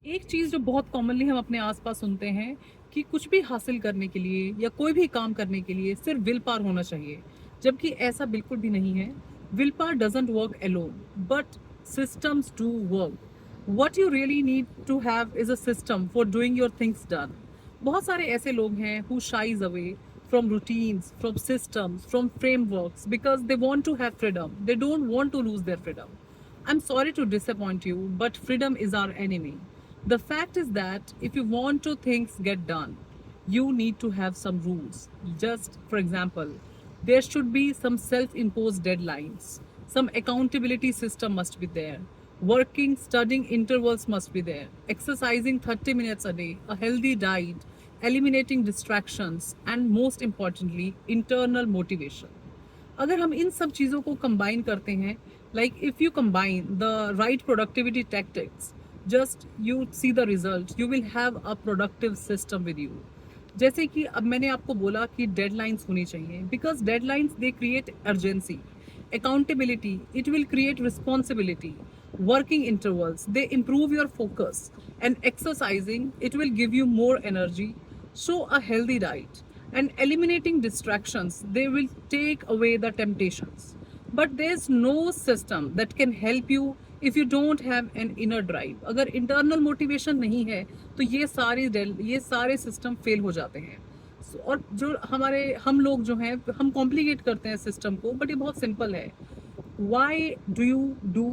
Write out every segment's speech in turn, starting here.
एक चीज़ जो बहुत कॉमनली हम अपने आसपास सुनते हैं कि कुछ भी हासिल करने के लिए या कोई भी काम करने के लिए सिर्फ विल पावर होना चाहिए, जबकि ऐसा बिल्कुल भी नहीं है। Will power doesn't work alone, but systems do work. What you really need to have is a system for doing your things done. बहुत सारे ऐसे लोग हैं who shies away from routines, from systems, from frameworks because they want to have freedom. They don't want to lose their freedom. I'm sorry to disappoint you, but freedom is our enemy. The fact is that if you want to things get done, you need to have some rules. Just for example, there should be some self-imposed deadlines. Some accountability system must be there. Working, studying intervals must be there. Exercising 30 minutes a day, a healthy diet, eliminating distractions, and most importantly, internal motivation. अगर हम इन सब चीज़ों को combine करते हैं, like if you combine the right productivity tactics, just you see the result, you will have a productive system with you. जैसे कि अब मैंने आपको बोला कि डेडलाइंस होनी चाहिए, because deadlines they create urgency, accountability it will create responsibility, working intervals they improve your focus, and exercising it will give you more energy. So a healthy diet and eliminating distractions they will take away the temptations, but there's no system that can help you if you don't have an inner drive. अगर internal motivation नहीं है तो ये सारे system fail हो जाते हैं। और जो हम लोग जो हैं हम कॉम्प्लिकेट करते हैं सिस्टम को, बट ये बहुत सिंपल है। Why do you do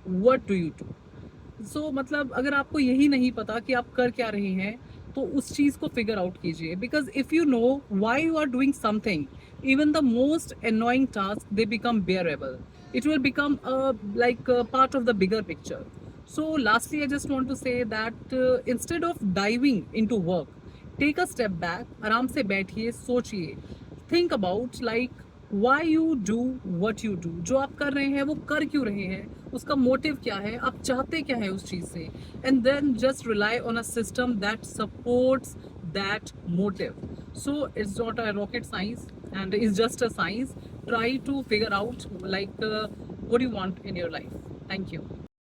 what do you do. So मतलब अगर आपको यही नहीं पता कि आप कर क्या रहे हैं, तो उस चीज़ को फिगर आउट कीजिए, because if you know why you are doing something, even the most annoying tasks they become bearable. It will become like a part of the bigger picture. So lastly, I just want to say that instead of diving into work, take a step back, आराम से बैठिए, सोचिए, think about like why you do what you do. जो आप कर रहे हैं वो कर क्यों रहे हैं, उसका मोटिव क्या है, आप चाहते क्या है उस चीज़ से, and then just rely on a system that supports that motive. So it's not a rocket science, and it's just a science. Try to figure out like what you want in your life. Thank you.